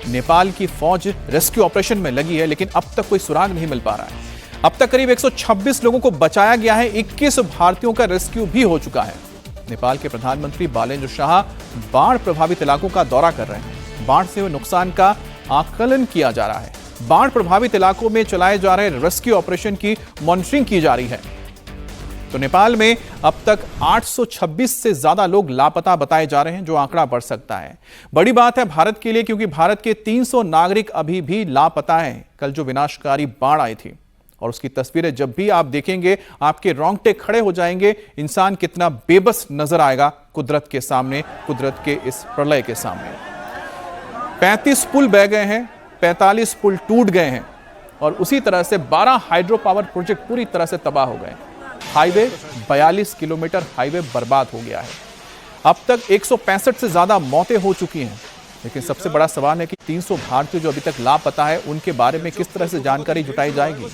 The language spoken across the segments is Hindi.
नेपाल की फौज रेस्क्यू ऑपरेशन में लगी है, लेकिन अब तक कोई सुराग नहीं मिल पा रहा है। अब तक करीब 126 लोगों को बचाया गया है, 21 भारतीयों का रेस्क्यू भी हो चुका है। नेपाल के प्रधानमंत्री बालेन्द्र शाह बाढ़ प्रभावित इलाकों का दौरा कर रहे हैं। बाढ़ से हुए नुकसान का आकलन किया जा रहा है। बाढ़ प्रभावित इलाकों में चलाए जा रहे रेस्क्यू ऑपरेशन की मॉनिटरिंग की जा रही है। तो नेपाल में अब तक 826 से ज्यादा लोग लापता बताए जा रहे हैं, जो आंकड़ा बढ़ सकता है। बड़ी बात है भारत के लिए, क्योंकि भारत के 300 नागरिक अभी भी लापता हैं। कल जो विनाशकारी बाढ़ आई थी और उसकी तस्वीरें जब भी आप देखेंगे आपके रोंगटे खड़े हो जाएंगे। इंसान कितना बेबस नजर आएगा कुदरत के सामने, कुदरत के इस प्रलय के सामने। 35 पुल बह गए हैं, 45 पुल टूट गए हैं और उसी तरह से 12 हाइड्रो पावर प्रोजेक्ट पूरी तरह से तबाह हो गए। हाईवे 42 किलोमीटर हाईवे बर्बाद हो गया है। अब तक 165 से ज्यादा मौतें हो चुकी हैं। लेकिन सबसे बड़ा सवाल है कि 300 भारतीय जो अभी तक लापता है, उनके बारे में किस तरह से जानकारी जुटाई जाएगी।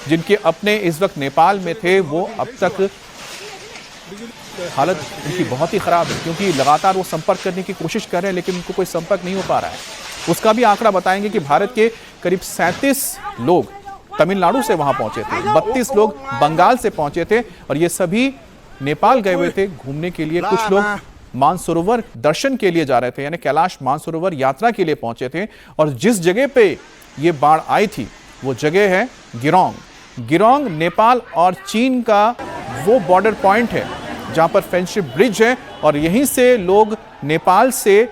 जिनके अपने इस वक्त नेपाल में थे, वो अब तक हालत उनकी बहुत ही खराब है, क्योंकि लगातार वो संपर्क करने की कोशिश कर रहे हैं, लेकिन उनको कोई संपर्क नहीं हो पा रहा है। उसका भी आंकड़ा बताएंगे कि भारत के करीब 37 लोग तमिलनाडु से वहां पहुंचे थे, 32 लोग बंगाल से पहुंचे थे और ये सभी नेपाल गए हुए थे घूमने के लिए। कुछ लोग मानसरोवर दर्शन के लिए जा रहे थे, यानी कैलाश मानसरोवर यात्रा के लिए पहुंचे थे। और जिस जगह पे ये बाढ़ आई थी वो जगह है गिरोंग। गिरोंग नेपाल और चीन का वो बॉर्डर पॉइंट है जहां पर फ्रेंडशिप ब्रिज है और यहीं से लोग नेपाल से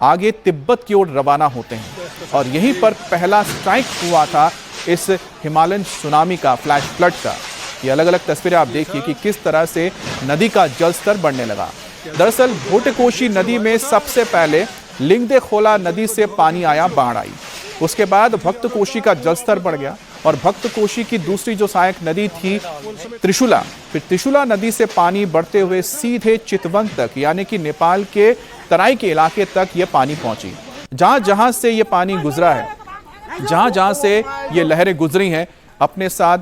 आगे तिब्बत की ओर रवाना होते हैं। और यहीं पर पहला स्ट्राइक हुआ था इस हिमालयन सुनामी का, फ्लैश फ्लड का। ये अलग अलग तस्वीरें आप देखिए कि किस तरह से नदी का जलस्तर बढ़ने लगा। दरअसल भोटकोशी नदी में सबसे पहले लिंगदे खोला नदी से पानी आया, बाढ़ आई। उसके बाद भक्तकोशी का जलस्तर बढ़ गया और भक्तकोशी की दूसरी जो सहायक नदी थी त्रिशूला, फिर त्रिशूला नदी से पानी बढ़ते हुए सीधे चितवन तक, यानी कि नेपाल के तराई के इलाके तक ये पानी पहुंची। जहां जहां से ये पानी गुजरा है, जहां जहां से ये लहरें गुजरी हैं, अपने साथ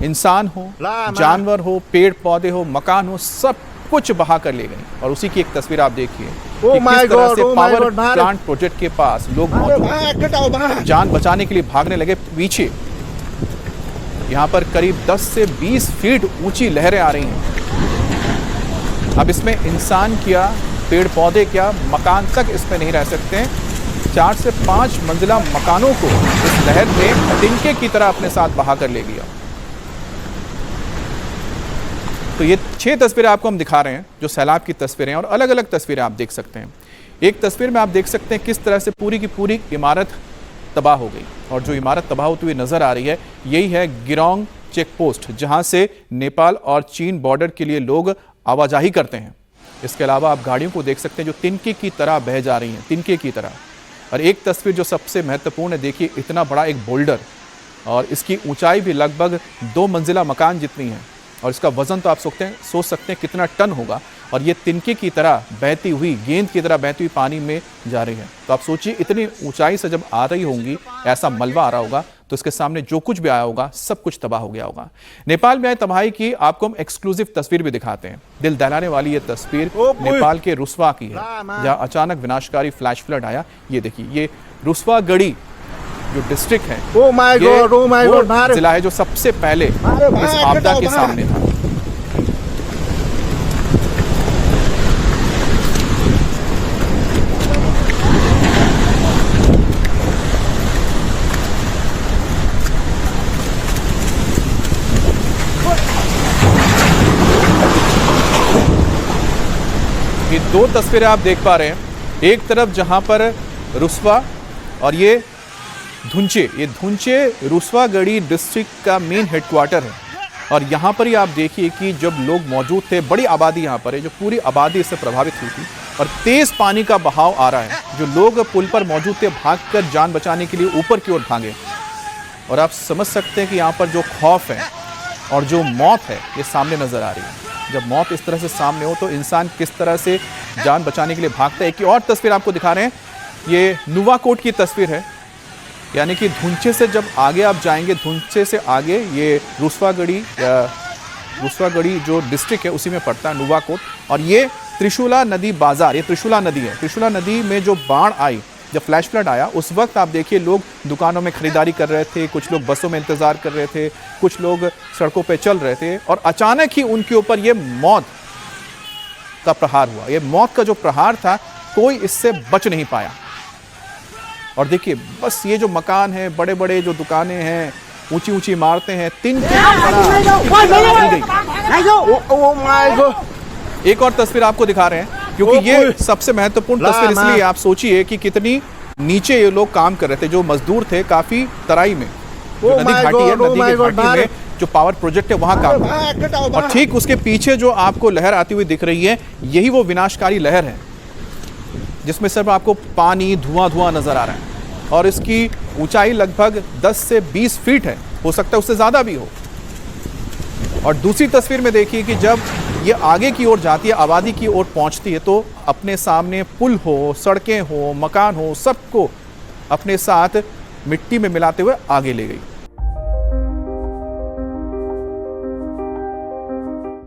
इंसान हो, जानवर हो, पेड़ पौधे हो, मकान हो, सब कुछ बहा कर ले गई। और उसी की एक तस्वीर आप देखिए कि किस तरह से पावर प्लांट प्रोजेक्ट के पास लोग मौजूद जान बचाने के लिए भागने लगे पीछे। यहां पर करीब 10 से 20 फीट ऊंची लहरें आ रही हैं। अब इसमें इंसान क्या, पेड़ पौधे क्या, मकान तक इसमें नहीं रह सकते। 4 से 5 मंजिला मकानों को इस लहर ने तिनके की तरह अपने साथ बहा कर ले गया। तो ये 6 तस्वीरें आपको हम दिखा रहे हैं जो सैलाब की तस्वीरें हैं, और अलग अलग तस्वीरें आप देख सकते हैं। एक तस्वीर में आप देख सकते हैं किस तरह से पूरी की पूरी इमारत तबाह हो गई। और जो इमारत तबाह होती हुई नजर आ रही है, यही है गिरोंग चेक पोस्ट, जहां से नेपाल और चीन बॉर्डर के लिए लोग आवाजाही करते हैं। इसके अलावा आप गाड़ियों को देख सकते हैं जो तिनके की तरह बह जा रही हैं, तिनके की तरह। और एक तस्वीर जो सबसे महत्वपूर्ण है, देखिए इतना बड़ा एक बोल्डर और इसकी ऊंचाई भी लगभग 2 मंजिला मकान जितनी है और इसका वजन तो आप सोच सकते हैं कितना टन होगा। और ये तिनके की तरह बहती हुई, गेंद की तरह बहती हुई पानी में जा रही है। तो आप सोचिए इतनी ऊंचाई से जब आ रही होंगी, ऐसा मलबा आ रहा होगा, तो इसके सामने जो कुछ भी आया होगा सब कुछ तबाह हो गया होगा। नेपाल में आई तबाही की आपको हम एक्सक्लूसिव तस्वीर भी दिखाते हैं। दिल दहलाने वाली ये तस्वीर नेपाल के रुस्वा की है, जहां अचानक विनाशकारी फ्लैश फ्लड आया। ये देखिए, ये रुस्वागढ़ी जो डिस्ट्रिक्ट है, ये जिला है जो सबसे पहले इस आपदा के सामने था। ये 2 तस्वीरें आप देख पा रहे हैं। एक तरफ जहां पर रुस्वा और ये धुंचे, ये धुंचे रुस्वागढ़ी डिस्ट्रिक्ट का मेन हेडक्वार्टर है। और यहाँ पर ही आप देखिए कि जब लोग मौजूद थे, बड़ी आबादी यहाँ पर है, जो पूरी आबादी इससे प्रभावित हुई थी और तेज पानी का बहाव आ रहा है। जो लोग पुल पर मौजूद थे भागकर जान बचाने के लिए ऊपर की ओर भागे। और आप समझ सकते हैं कि यहाँ पर जो खौफ है और जो मौत है, ये सामने नजर आ रही है। जब मौत इस तरह से सामने हो तो इंसान किस तरह से जान बचाने के लिए भागता है। एक और तस्वीर आपको दिखा रहे हैं, ये नुवाकोट की तस्वीर है, यानी कि धुंचे से जब आगे आप जाएंगे, धुंचे से आगे ये रुस्वागढ़ी जो डिस्ट्रिक्ट है उसी में पड़ता है, नुवाकोट। और ये त्रिशूला नदी बाजार, ये त्रिशूला नदी है। त्रिशूला नदी में जो बाढ़ आई जब फ्लैश फ्लड आया उस वक्त आप देखिए लोग दुकानों में खरीदारी कर रहे थे, कुछ लोग बसों में इंतजार कर रहे थे, कुछ लोग सड़कों पे चल रहे थे और अचानक ही उनके ऊपर ये मौत का प्रहार हुआ। ये मौत का जो प्रहार था कोई इससे बच नहीं पाया। और देखिए बस ये जो मकान है, बड़े बड़े जो दुकानें हैं, ऊंची ऊंची इमारतें हैं, तीन एक और तस्वीर आपको दिखा रहे हैं क्योंकि ये सबसे महत्वपूर्ण तस्वीर इसलिए आप सोचिए कि कितनी नीचे ये लोग काम कर रहे थे। जो मजदूर थे काफी तराई में, जो नदी घाटी है, नदी की घाटी में जो पावर प्रोजेक्ट है वहां काम कर रहे हैं। और ठीक उसके पीछे जो आपको लहर आती हुई दिख रही है, यही वो विनाशकारी लहर है जिसमें सिर्फ आपको पानी, धुआं धुआं नजर आ रहा है और इसकी ऊंचाई लगभग 10 से 20 फीट है, हो सकता है उससे ज्यादा भी हो। और दूसरी तस्वीर में देखिए कि जब ये आगे की ओर जाती है, आबादी की ओर पहुंचती है, तो अपने सामने पुल हो, सड़कें हो, मकान हो, सबको अपने साथ मिट्टी में मिलाते हुए आगे ले गई।